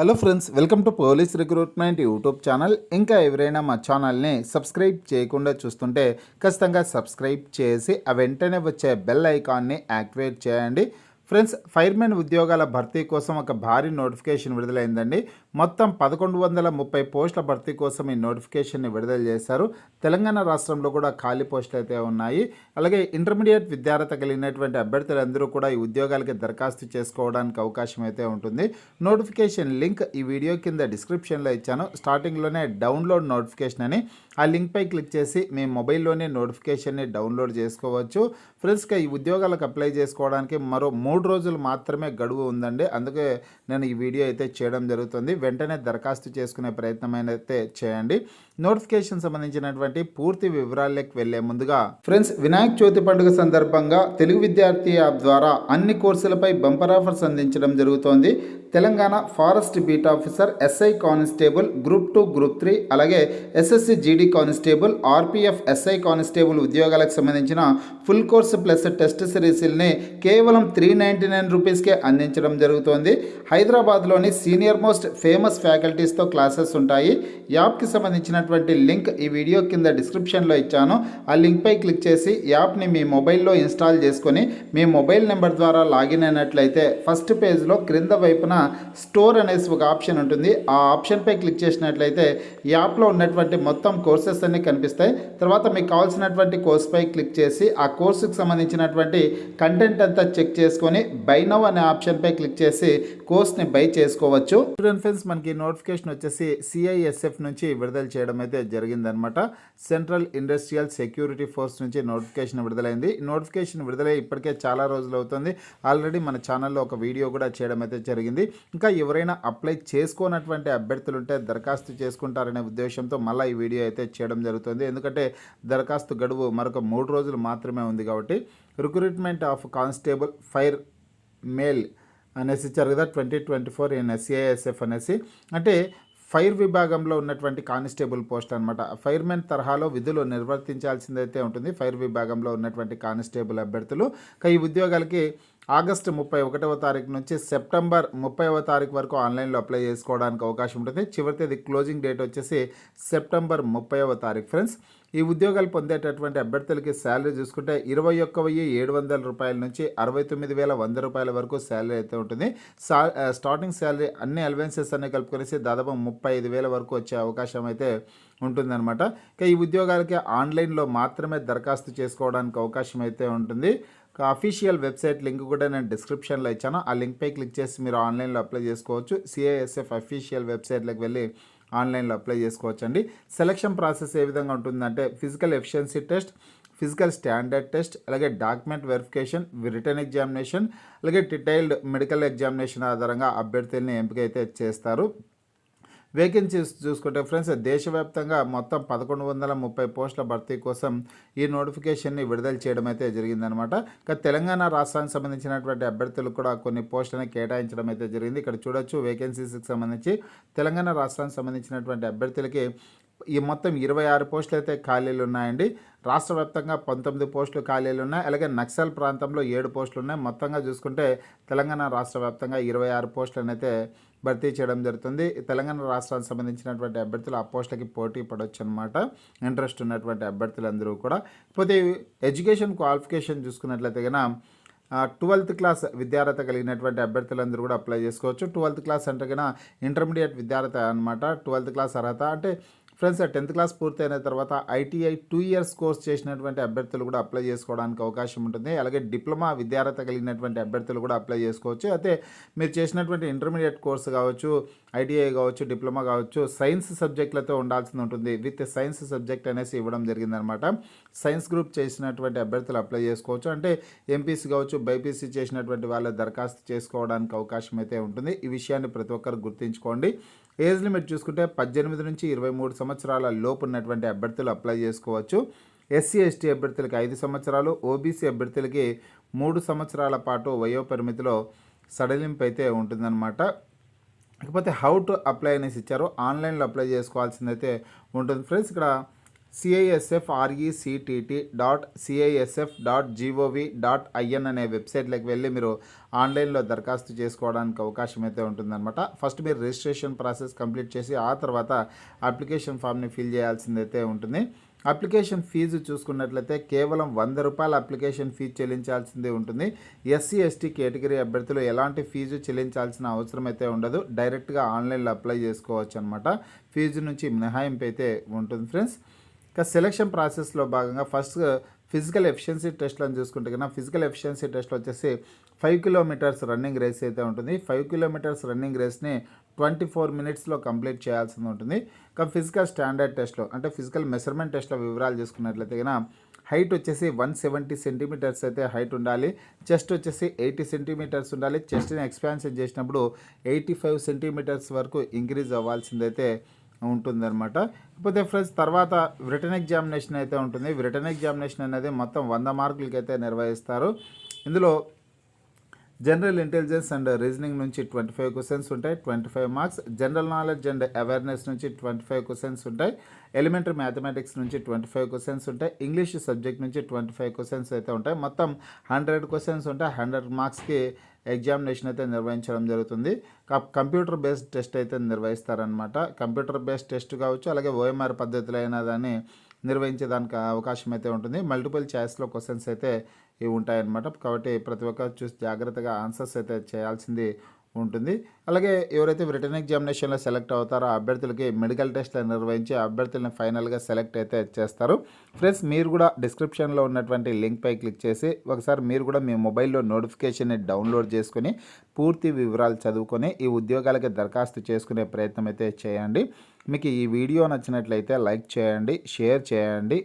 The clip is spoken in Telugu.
Hello friends, welcome to police recruitment YouTube channel. ఇంకా ఎవరైనా మా ఛానల్ని సబ్స్క్రైబ్ చేయకుండా చూస్తుంటే ఖచ్చితంగా సబ్స్క్రైబ్ చేసి ఆ వెంటనే వచ్చే బెల్ ఐకాన్ని యాక్టివేట్ చేయండి. ఫ్రెండ్స్, ఫైర్మెన్ ఉద్యోగాల భర్తీ కోసం ఒక భారీ నోటిఫికేషన్ విడుదలైందండి. మొత్తం 1130 పోస్టుల భర్తీ కోసం ఈ నోటిఫికేషన్ని విడుదల చేశారు. తెలంగాణ రాష్ట్రంలో కూడా ఖాళీ పోస్టులు అయితే ఉన్నాయి. అలాగే ఇంటర్మీడియట్ విద్యార్హత కలిగినటువంటి అభ్యర్థులందరూ కూడా ఈ ఉద్యోగాలకి దరఖాస్తు చేసుకోవడానికి అవకాశం అయితే ఉంటుంది. నోటిఫికేషన్ లింక్ ఈ వీడియో కింద డిస్క్రిప్షన్లో ఇచ్చాను. స్టార్టింగ్లోనే డౌన్లోడ్ నోటిఫికేషన్ అని ఆ లింక్పై క్లిక్ చేసి మీ మొబైల్లోనే నోటిఫికేషన్ని డౌన్లోడ్ చేసుకోవచ్చు. ఫ్రెండ్స్గా ఈ ఉద్యోగాలకు అప్లై చేసుకోవడానికి మరో 3 రోజులు మాత్రమే గడువు ఉందండి. అందుకే నేను ఈ వీడియో అయితే చేయడం జరుగుతుంది. వెంటనే దరఖాస్తు చేసుకునే ప్రయత్నం అయితే చేయండి. నోటిఫికేషన్ సంబంధించినటువంటి పూర్తి వివరాల్లోకి వెళ్లే ముందుగా ఫ్రెండ్స్, వినాయక చవితి పండుగ సందర్భంగా తెలుగు విద్యార్థి యాప్ ద్వారా అన్ని కోర్సులపై బంపర్ ఆఫర్స్ అందించడం జరుగుతోంది. Telangana forest beat officer, SI constable, group 2, group 3, అలాగే SSC GD constable, RPF SI constable ఉద్యోగాలకు సంబంధించిన ఫుల్ కోర్సు ప్లస్ టెస్ట్ సిరీస్ని కేవలం 399 రూపీస్కే అందించడం జరుగుతోంది. హైదరాబాద్లోని సీనియర్ మోస్ట్ ఫేమస్ ఫ్యాకల్టీస్తో క్లాసెస్ ఉంటాయి. యాప్కి సంబంధించినటువంటి లింక్ ఈ వీడియో కింద డిస్క్రిప్షన్లో ఇచ్చాను. ఆ లింక్పై క్లిక్ చేసి యాప్ని మీ మొబైల్లో ఇన్స్టాల్ చేసుకొని మీ మొబైల్ నెంబర్ ద్వారా లాగిన్ అయినట్లయితే ఫస్ట్ పేజ్లో క్రింద వైపున స్టోర్ అనేసి ఒక ఆప్షన్ ఉంటుంది. ఆ ఆప్షన్పై క్లిక్ చేసినట్లయితే యాప్లో ఉన్నటువంటి మొత్తం కోర్సెస్ అన్నీ కనిపిస్తాయి. తర్వాత మీకు కావాల్సినటువంటి కోర్సుపై క్లిక్ చేసి ఆ కోర్సుకు సంబంధించినటువంటి కంటెంట్ అంతా చెక్ చేసుకొని బై నౌ అనే ఆప్షన్పై క్లిక్ చేసి కోర్స్ని బై చేసుకోవచ్చు. స్టూడెంట్ ఫ్రెండ్స్, మనకి నోటిఫికేషన్ వచ్చేసి సిఐఎస్ఎఫ్ నుంచి విడుదల చేయడం అయితే జరిగిందనమాట. సెంట్రల్ ఇండస్ట్రియల్ సెక్యూరిటీ ఫోర్స్ నుంచి నోటిఫికేషన్ విడుదలైంది. నోటిఫికేషన్ విడుదలై ఇప్పటికే చాలా రోజులు అవుతుంది. ఆల్రెడీ మన ఛానల్లో ఒక వీడియో కూడా చేయడం అయితే జరిగింది. ఇంకా ఎవరైనా అప్లై చేసుకోనటువంటి అభ్యర్థులు ఉంటే దరఖాస్తు చేసుకుంటారనే ఉద్దేశంతో మళ్ళీ ఈ వీడియో అయితే చేయడం జరుగుతుంది. ఎందుకంటే దరఖాస్తు గడువు మరొక 3 రోజులు మాత్రమే ఉంది కాబట్టి. Recruitment of constable fire male అనేసి ఇచ్చారు కదా, 2024 ఇన్ సిఐఎస్ఎఫ్ అనేసి. అంటే ఫైర్ విభాగంలో ఉన్నటువంటి కానిస్టేబుల్ పోస్ట్ అనమాట. ఫైర్మెన్ తరహాలో విధులు నిర్వర్తించాల్సిందైతే ఉంటుంది ఫైర్ విభాగంలో ఉన్నటువంటి కానిస్టేబుల్ అభ్యర్థులు. ఈ ఉద్యోగాలకి ఆగస్టు 31వ తారీఖు నుంచి సెప్టెంబర్ 30వ తారీఖు వరకు ఆన్లైన్లో అప్లై చేసుకోవడానికి అవకాశం ఉంటుంది. చివరి తేదీ క్లోజింగ్ డేట్ వచ్చేసి సెప్టెంబర్ 30వ తారీఖు. ఫ్రెండ్స్, ఈ ఉద్యోగాలు పొందేటటువంటి అభ్యర్థులకి శాలరీ చూసుకుంటే 21,700 రూపాయల నుంచి 69,100 రూపాయల వరకు శాలరీ అయితే ఉంటుంది. స్టార్టింగ్ శాలరీ అన్ని అలవెన్సెస్ అన్నీ కలుపుకొనేసి దాదాపు 35,000 వరకు వచ్చే అవకాశం అయితే ఉంటుందన్నమాట. ఈ ఉద్యోగాలకి ఆన్లైన్లో మాత్రమే దరఖాస్తు చేసుకోవడానికి అవకాశం అయితే ఉంటుంది. అఫీషియల్ వెబ్సైట్ లింక్ కూడా నేను డిస్క్రిప్షన్లో ఇచ్చాను. ఆ లింక్పై క్లిక్ చేసి మీరు ఆన్లైన్లో అప్లై చేసుకోవచ్చు. సిఐఎస్ఎఫ్ అఫీషియల్ వెబ్సైట్లోకి వెళ్ళి ఆన్లైన్లో అప్లై చేసుకోవచ్చు అండి. సెలక్షన్ ప్రాసెస్ ఏ విధంగా ఉంటుందంటే physical efficiency test, physical standard test, అలాగే డాక్యుమెంట్ వెరిఫికేషన్, రిటర్న్ ఎగ్జామినేషన్, అలాగే డీటెయిల్డ్ మెడికల్ ఎగ్జామినేషన్ ఆధారంగా అభ్యర్థుల్ని ఎంపిక అయితే చేస్తారు. వేకెన్సీస్ చూసుకుంటే ఫ్రెండ్స్, దేశవ్యాప్తంగా మొత్తం 1130 పోస్టుల భర్తీ కోసం ఈ నోటిఫికేషన్ని విడుదల చేయడం అయితే జరిగిందనమాట. తెలంగాణ రాష్ట్రానికి సంబంధించినటువంటి అభ్యర్థులకు కూడా కొన్ని పోస్టులను కేటాయించడం అయితే జరిగింది. ఇక్కడ చూడొచ్చు, వేకెన్సీస్కి సంబంధించి తెలంగాణ రాష్ట్రానికి సంబంధించినటువంటి అభ్యర్థులకి ఈ మొత్తం 26 పోస్టులు అయితే ఖాళీలు ఉన్నాయండి. రాష్ట్ర వ్యాప్తంగా 19 పోస్టులు ఖాళీలు ఉన్నాయి. అలాగే నక్సల్ ప్రాంతంలో 7 పోస్టులు ఉన్నాయి. మొత్తంగా చూసుకుంటే తెలంగాణ రాష్ట్ర వ్యాప్తంగా 26 పోస్టులను అయితే భర్తీ చేయడం జరుగుతుంది. తెలంగాణ రాష్ట్రానికి సంబంధించినటువంటి అభ్యర్థులు ఆ పోస్టులకి పోటీ పడవచ్చు అనమాట, ఇంట్రెస్ట్ ఉన్నటువంటి అభ్యర్థులందరూ కూడా. పోతే ఎడ్యుకేషన్ క్వాలిఫికేషన్ చూసుకున్నట్లయితే కనుక 12th క్లాస్ విద్యార్హత కలిగినటువంటి అభ్యర్థులందరూ కూడా అప్లై చేసుకోవచ్చు. 12th క్లాస్ అంటే కన్నా ఇంటర్మీడియట్ విద్యార్హత అనమాట. 12th క్లాస్ అర్హత అంటే ఫ్రెండ్స్, 10th క్లాస్ పూర్తయిన తర్వాత ఐటీఐ 2 ఇయర్స్ కోర్స్ చేసినటువంటి అభ్యర్థులు కూడా అప్లై చేసుకోవడానికి అవకాశం ఉంటుంది. అలాగే డిప్లొమా విద్యార్హత కలిగినటువంటి అభ్యర్థులు కూడా అప్లై చేసుకోవచ్చు. అయితే మీరు చేసినటువంటి ఇంటర్మీడియట్ కోర్సు కావచ్చు, ఐటీఐ కావచ్చు, డిప్లొమా కావచ్చు, సైన్స్ సబ్జెక్టులతో ఉండాల్సి ఉంటుంది. విత్ సైన్స్ సబ్జెక్ట్ అనేసి ఇవ్వడం జరిగిందనమాట. సైన్స్ గ్రూప్ చేసినటువంటి అభ్యర్థులు అప్లై చేసుకోవచ్చు. అంటే ఎంపీసీ కావచ్చు, బైపీసీ చేసినటువంటి వాళ్ళు దరఖాస్తు చేసుకోవడానికి అవకాశం అయితే ఉంటుంది. ఈ విషయాన్ని ప్రతి ఒక్కరు గుర్తుంచుకోండి. ఏజ్ లిమిట్ చూసుకుంటే 18 నుంచి 23 సంవత్సరాల లోపు ఉన్నటువంటి అభ్యర్థులు అప్లై చేసుకోవచ్చు. ఎస్సీ ఎస్టీ అభ్యర్థులకి 5 సంవత్సరాలు, ఓబీసీ అభ్యర్థులకి 3 సంవత్సరాల పాటు వయోపరిమితిలో సడలింపు అయితే ఉంటుందన్నమాట. ఇకపోతే హౌ టు అప్లై అనేసి ఇచ్చారు. ఆన్లైన్లో అప్లై చేసుకోవాల్సిందైతే ఉంటుంది ఫ్రెండ్స్. ఇక్కడ CISFRECTT.CISF.gov.in అనే వెబ్సైట్లోకి వెళ్ళి మీరు ఆన్లైన్లో దరఖాస్తు చేసుకోవడానికి అవకాశం అయితే ఉంటుందన్నమాట. ఫస్ట్ మీరు రిజిస్ట్రేషన్ ప్రాసెస్ కంప్లీట్ చేసి ఆ తర్వాత అప్లికేషన్ ఫామ్ని ఫిల్ చేయాల్సిందైతే ఉంటుంది. అప్లికేషన్ ఫీజు చూసుకున్నట్లయితే కేవలం ₹100 అప్లికేషన్ ఫీజు చెల్లించాల్సిందే ఉంటుంది. ఎస్సీ ఎస్టీ కేటగిరీ అభ్యర్థులు ఎలాంటి ఫీజు చెల్లించాల్సిన అవసరం అయితే ఉండదు. డైరెక్ట్గా ఆన్లైన్లో అప్లై చేసుకోవచ్చు అనమాట. ఫీజు నుంచి మినహాయింపు అయితే ఉంటుంది ఫ్రెండ్స్. ఇంకా సెలక్షన్ ప్రాసెస్లో భాగంగా ఫస్ట్ ఫిజికల్ ఎఫిషియన్సీ టెస్ట్లను చూసుకుంటే కన్నా ఫిజికల్ ఎఫిషియన్సీ టెస్ట్లో వచ్చేసి 5 కిలోమీటర్స్ రన్నింగ్ రేస్ అయితే ఉంటుంది. 5 కిలోమీటర్స్ రన్నింగ్ రేస్ని 24 మినిట్స్లో కంప్లీట్ చేయాల్సి ఉంటుంది. ఇంకా ఫిజికల్ స్టాండర్డ్ టెస్ట్లో అంటే ఫిజికల్ మెజర్మెంట్ టెస్ట్లో వివరాలు చూసుకున్నట్లయితే కన్నా హైట్ వచ్చేసి 170 సెంటీమీటర్స్ అయితే హైట్ ఉండాలి. చెస్ట్ వచ్చేసి 80 సెంటీమీటర్స్ ఉండాలి. చెస్ట్ని ఎక్స్పాన్షన్ చేసినప్పుడు 85 సెంటీమీటర్స్ వరకు ఇంక్రీజ్ అవ్వాల్సిందైతే ఉంటుందన్నమాట. కాకపోతే ఫ్రెండ్స్ తర్వాత రిటన్ ఎగ్జామినేషన్ అయితే ఉంటుంది. రిటన్ ఎగ్జామినేషన్ అనేది మొత్తం 100 మార్కులకి అయితే నిర్వహిస్తారు. ఇందులో జనరల్ ఇంటెలిజెన్స్ అండ్ రీజనింగ్ నుంచి 25 క్వశ్చన్స్ ఉంటాయి, 25 marks. General knowledge and awareness నుంచి 25 క్వశ్చన్స్ ఉంటాయి. ఎలిమెంటరీ మ్యాథమెటిక్స్ నుంచి 25 క్వశ్చన్స్ ఉంటాయి. ఇంగ్లీష్ సబ్జెక్ట్ నుంచి 25 క్వశ్చన్స్ అయితే ఉంటాయి. మొత్తం 100 క్వశ్చన్స్ ఉంటాయి. 100 మార్క్స్కి ఎగ్జామినేషన్ అయితే నిర్వహించడం జరుగుతుంది. కంప్యూటర్ బేస్డ్ టెస్ట్ అయితే నిర్వహిస్తారనమాట. కంప్యూటర్ బేస్డ్ టెస్ట్ కావచ్చు, అలాగే ఓఎంఆర్ పద్ధతిలో అయినా దాన్ని నిర్వహించేదానికి అవకాశం అయితే ఉంటుంది. మల్టిపుల్ చాయిస్లో క్వశ్చన్స్ అయితే ఇవి ఉంటాయన్నమాట. కాబట్టి ప్రతి ఒక్కరు చూసి జాగ్రత్తగా ఆన్సర్స్ అయితే చేయాల్సింది ఉంటుంది. అలాగే ఎవరైతే రిటన్ ఎగ్జామినేషన్లో సెలెక్ట్ అవుతారో ఆ అభ్యర్థులకి మెడికల్ టెస్ట్లు నిర్వహించి ఆ అభ్యర్థులను ఫైనల్గా సెలెక్ట్ అయితే చేస్తారు. ఫ్రెండ్స్ మీరు కూడా డిస్క్రిప్షన్లో ఉన్నటువంటి లింక్పై క్లిక్ చేసి ఒకసారి మీరు కూడా మీ మొబైల్లో నోటిఫికేషన్ని డౌన్లోడ్ చేసుకొని పూర్తి వివరాలు చదువుకొని ఈ ఉద్యోగాలకి దరఖాస్తు చేసుకునే ప్రయత్నం అయితే చేయండి. మీకు ఈ వీడియో నచ్చినట్లయితే లైక్ చేయండి, షేర్ చేయండి.